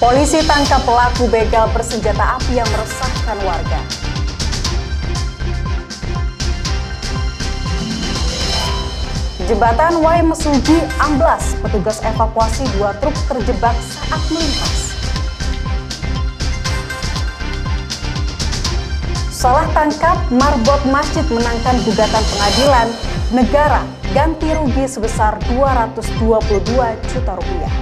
Polisi tangkap pelaku begal bersenjata api yang meresahkan warga. Jembatan Wai Mesuji amblas, petugas evakuasi 2 truk terjebak saat melintas. Salah tangkap, marbot masjid menangkan gugatan pengadilan negara ganti rugi sebesar 222 juta rupiah.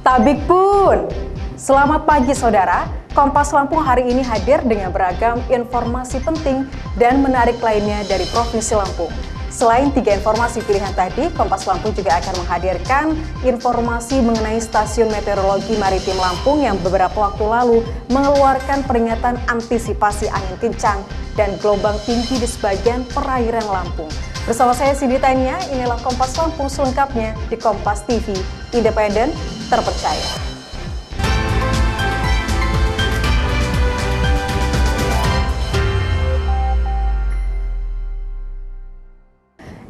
Tabik pun. Selamat pagi saudara. Kompas Lampung hari ini hadir dengan beragam informasi penting dan menarik lainnya dari Provinsi Lampung. Selain 3 informasi pilihan tadi, Kompas Lampung juga akan menghadirkan informasi mengenai Stasiun Meteorologi Maritim Lampung yang beberapa waktu lalu mengeluarkan peringatan antisipasi angin kencang dan gelombang tinggi di sebagian perairan Lampung. Bersama saya Cindy Tania, inilah Kompas Lampung selengkapnya di Kompas TV, independen, terpercaya.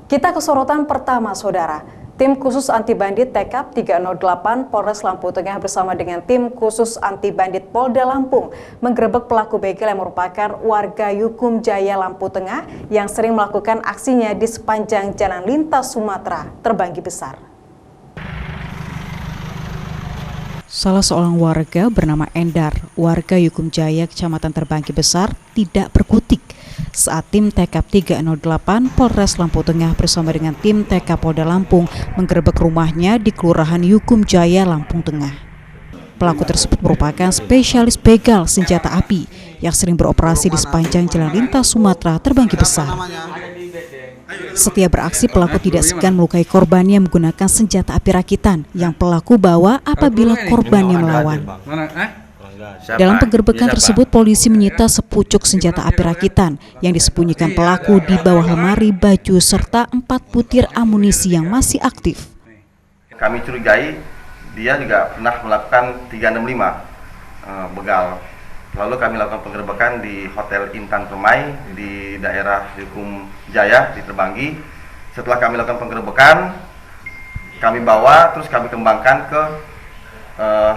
Kita ke sorotan pertama, saudara. Tim khusus anti bandit TKP 308 Polres Lampung Tengah bersama dengan tim khusus anti bandit Polda Lampung menggerebek pelaku begal yang merupakan warga Yukum Jaya Lampung Tengah yang sering melakukan aksinya di sepanjang jalan lintas Sumatera Terbanggi Besar. Salah seorang warga bernama Endar, warga Yukum Jaya, Kecamatan Terbanggi Besar, tidak berkutik saat tim TKP 308 Polres Lampung Tengah bersama dengan tim TK Polda Lampung menggerebek rumahnya di Kelurahan Yukum Jaya, Lampung Tengah. Pelaku tersebut merupakan spesialis begal senjata api yang sering beroperasi di sepanjang jalan lintas Sumatera Terbanggi Besar. Setiap beraksi, pelaku tidak segan melukai korbannya menggunakan senjata api rakitan yang pelaku bawa apabila korbannya melawan. Dalam penggerbekan tersebut, polisi menyita sepucuk senjata api rakitan yang disembunyikan pelaku di bawah lemari baju serta 4 butir amunisi yang masih aktif. Kami curigai dia juga pernah melakukan 365 begal. Lalu kami lakukan penggerbekan di Hotel Intan Permai di daerah Yukum Jaya di Terbanggi. Setelah kami lakukan penggerbekan, kami bawa terus kami kembangkan ke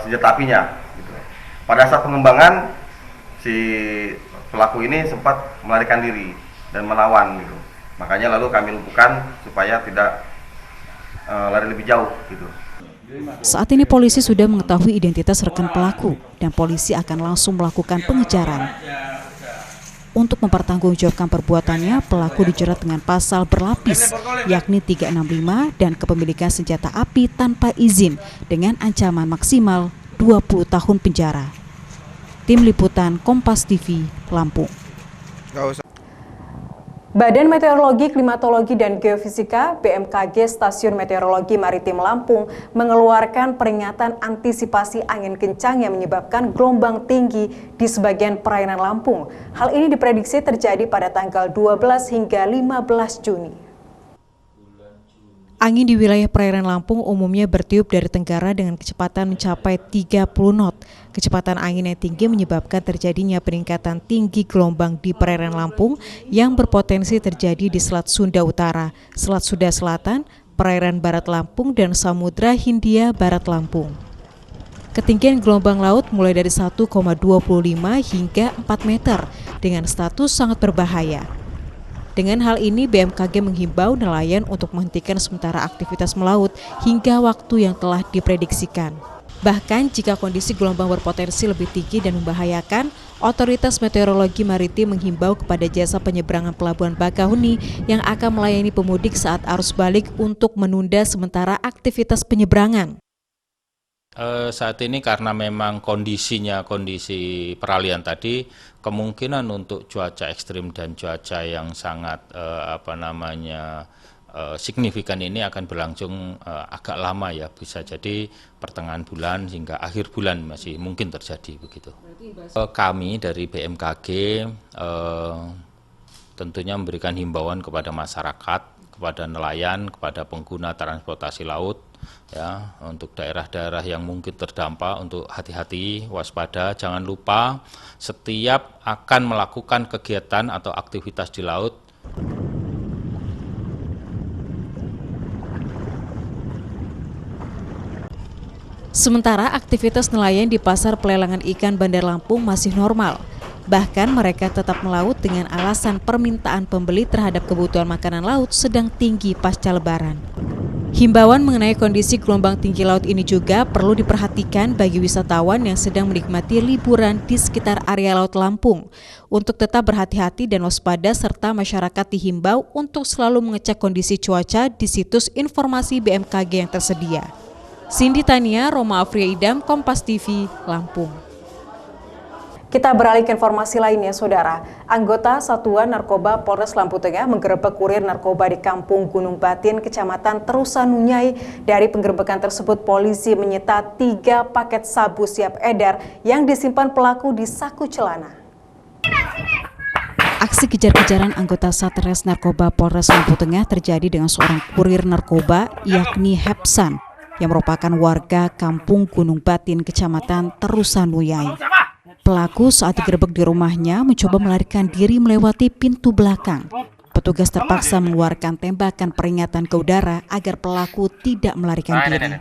senjata apinya. Pada saat pengembangan, si pelaku ini sempat melarikan diri dan melawan gitu. Makanya lalu kami lumpuhkan supaya tidak lari lebih jauh gitu. Saat ini polisi sudah mengetahui identitas rekan pelaku dan polisi akan langsung melakukan pengejaran. Untuk mempertanggungjawabkan perbuatannya, pelaku dijerat dengan pasal berlapis, yakni 365 dan kepemilikan senjata api tanpa izin dengan ancaman maksimal 20 tahun penjara. Tim Liputan Kompas TV, Lampung. Badan Meteorologi, Klimatologi, dan Geofisika (BMKG) Stasiun Meteorologi Maritim Lampung mengeluarkan peringatan antisipasi angin kencang yang menyebabkan gelombang tinggi di sebagian perairan Lampung. Hal ini diprediksi terjadi pada tanggal 12 hingga 15 Juni. Angin di wilayah perairan Lampung umumnya bertiup dari tenggara dengan kecepatan mencapai 30 knot. Kecepatan angin yang tinggi menyebabkan terjadinya peningkatan tinggi gelombang di perairan Lampung yang berpotensi terjadi di Selat Sunda Utara, Selat Sunda Selatan, perairan Barat Lampung, dan Samudra Hindia Barat Lampung. Ketinggian gelombang laut mulai dari 1,25 hingga 4 meter dengan status sangat berbahaya. Dengan hal ini, BMKG menghimbau nelayan untuk menghentikan sementara aktivitas melaut hingga waktu yang telah diprediksikan. Bahkan jika kondisi gelombang berpotensi lebih tinggi dan membahayakan, Otoritas Meteorologi Maritim menghimbau kepada jasa penyeberangan Pelabuhan Bakahuni yang akan melayani pemudik saat arus balik untuk menunda sementara aktivitas penyeberangan. Saat ini karena memang kondisi peralihan tadi, kemungkinan untuk cuaca ekstrim dan cuaca yang sangat signifikan ini akan berlangsung agak lama ya, bisa jadi pertengahan bulan hingga akhir bulan masih mungkin terjadi begitu. Kami dari BMKG tentunya memberikan himbauan kepada masyarakat kepada nelayan, kepada pengguna transportasi laut, ya, untuk daerah-daerah yang mungkin terdampak untuk hati-hati, waspada, jangan lupa setiap akan melakukan kegiatan atau aktivitas di laut. Sementara aktivitas nelayan di pasar pelelangan ikan Bandar Lampung masih normal. Bahkan mereka tetap melaut dengan alasan permintaan pembeli terhadap kebutuhan makanan laut sedang tinggi pasca Lebaran. Himbauan mengenai kondisi gelombang tinggi laut ini juga perlu diperhatikan bagi wisatawan yang sedang menikmati liburan di sekitar area Laut Lampung untuk tetap berhati-hati dan waspada, serta masyarakat dihimbau untuk selalu mengecek kondisi cuaca di situs informasi BMKG yang tersedia. Cindy Tania, Roma Afria Idam, Kompas TV, Lampung. Kita beralih ke informasi lainnya, Saudara. Anggota Satuan Narkoba Polres Lampung Tengah menggerebek kurir narkoba di Kampung Gunung Batin, Kecamatan Terusanunyai. Dari penggerebekan tersebut, polisi menyita 3 paket sabu siap edar yang disimpan pelaku di saku celana. Aksi kejar-kejaran anggota Satres Narkoba Polres Lampung Tengah terjadi dengan seorang kurir narkoba, yakni Hepsan, yang merupakan warga Kampung Gunung Batin, Kecamatan Terusanunyai. Pelaku saat digerebek di rumahnya mencoba melarikan diri melewati pintu belakang. Petugas terpaksa mengeluarkan tembakan peringatan ke udara agar pelaku tidak melarikan diri.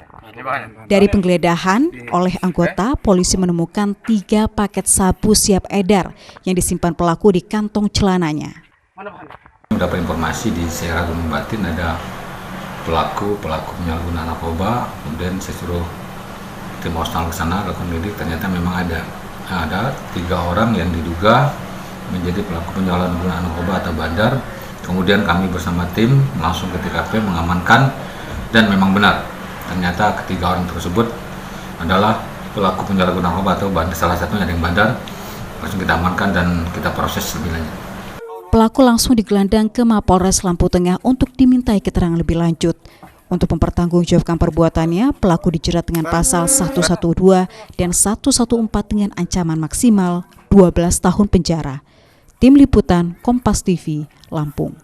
Dari penggeledahan oleh anggota, polisi menemukan 3 paket sabu siap edar yang disimpan pelaku di kantong celananya. Mendapat informasi di Sera Gunung Batin ada pelaku penyalahgunaan narkoba, kemudian saya suruh tim Osnal ke sana lakukan lidik. Ternyata memang ada 3 orang yang diduga menjadi pelaku penyalahgunaan narkoba atau bandar. Kemudian kami bersama tim langsung ke TKP mengamankan, dan memang benar ternyata ketiga orang tersebut adalah pelaku penyalahgunaan narkoba atau bandar. Salah satunya ada yang bandar, langsung kita amankan dan kita proses lebih lanjut. Pelaku langsung digelandang ke Mapolres Lampung Tengah untuk dimintai keterangan lebih lanjut. Untuk mempertanggungjawabkan perbuatannya, pelaku dijerat dengan pasal 112 dan 114 dengan ancaman maksimal 12 tahun penjara. Tim Liputan Kompas TV, Lampung.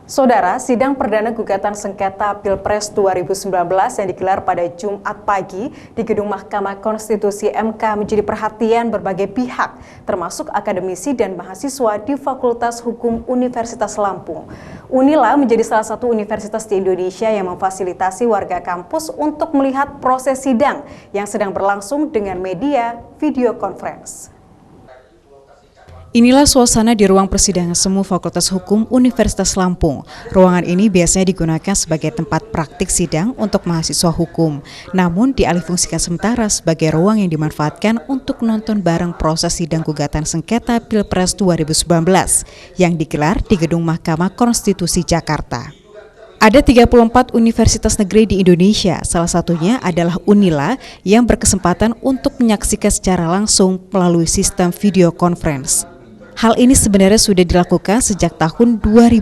Saudara, sidang perdana gugatan sengketa Pilpres 2019 yang digelar pada Jumat pagi di Gedung Mahkamah Konstitusi MK menjadi perhatian berbagai pihak, termasuk akademisi dan mahasiswa di Fakultas Hukum Universitas Lampung. Unila menjadi salah satu universitas di Indonesia yang memfasilitasi warga kampus untuk melihat proses sidang yang sedang berlangsung dengan media video conference. Inilah suasana di ruang persidangan semu Fakultas Hukum Universitas Lampung. Ruangan ini biasanya digunakan sebagai tempat praktik sidang untuk mahasiswa hukum, namun dialihfungsikan sementara sebagai ruang yang dimanfaatkan untuk menonton bareng proses sidang gugatan sengketa Pilpres 2019 yang digelar di Gedung Mahkamah Konstitusi Jakarta. Ada 34 universitas negeri di Indonesia, salah satunya adalah Unila yang berkesempatan untuk menyaksikan secara langsung melalui sistem video conference. Hal ini sebenarnya sudah dilakukan sejak tahun 2015,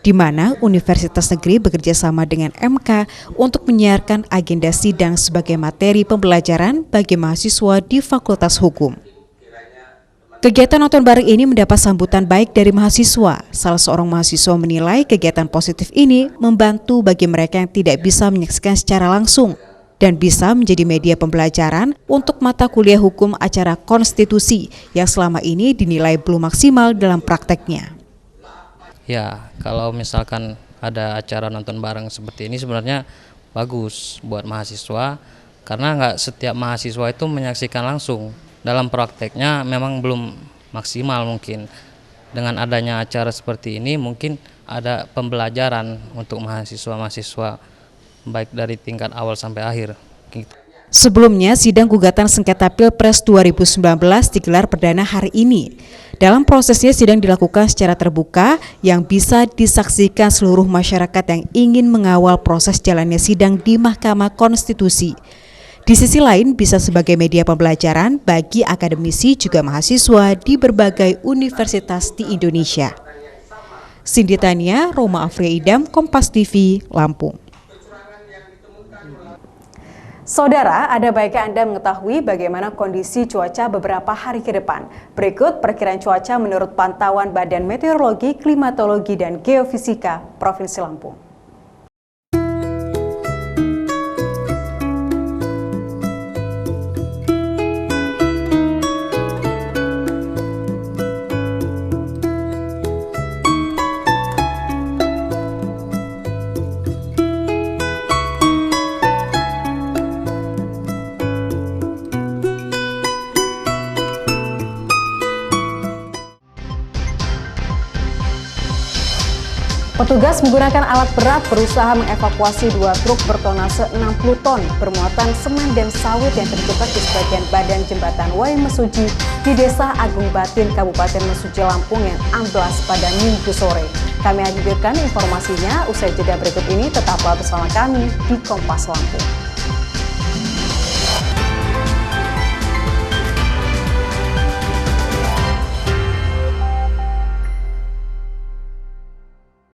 di mana universitas negeri bekerja sama dengan MK untuk menyiarkan agenda sidang sebagai materi pembelajaran bagi mahasiswa di Fakultas Hukum. Kegiatan nonton bareng ini mendapat sambutan baik dari mahasiswa. Salah seorang mahasiswa menilai kegiatan positif ini membantu bagi mereka yang tidak bisa menyaksikan secara langsung dan bisa menjadi media pembelajaran untuk mata kuliah hukum acara konstitusi yang selama ini dinilai belum maksimal dalam prakteknya. Ya, kalau misalkan ada acara nonton bareng seperti ini sebenarnya bagus buat mahasiswa, karena nggak setiap mahasiswa itu menyaksikan langsung. Dalam prakteknya memang belum maksimal mungkin. Dengan adanya acara seperti ini mungkin ada pembelajaran untuk mahasiswa-mahasiswa baik dari tingkat awal sampai akhir. Sebelumnya, sidang gugatan sengketa Pilpres 2019 digelar perdana hari ini. Dalam prosesnya, sidang dilakukan secara terbuka yang bisa disaksikan seluruh masyarakat yang ingin mengawal proses jalannya sidang di Mahkamah Konstitusi. Di sisi lain, bisa sebagai media pembelajaran bagi akademisi juga mahasiswa di berbagai universitas di Indonesia. Cindy Tania, Roma Afria Idam, Kompas TV, Lampung. Saudara, ada baiknya Anda mengetahui bagaimana kondisi cuaca beberapa hari ke depan. Berikut perkiraan cuaca menurut pantauan Badan Meteorologi, Klimatologi, dan Geofisika Provinsi Lampung. Petugas menggunakan alat berat berusaha mengevakuasi 2 truk bertonase 60 ton bermuatan semen dan sawit yang terjebak di sebagian badan jembatan Wai Mesuji di Desa Agung Batin, Kabupaten Mesuji, Lampung yang amblas pada Minggu sore. Kami hadirkan informasinya usai jeda berikut ini. Tetaplah bersama kami di Kompas Lampung.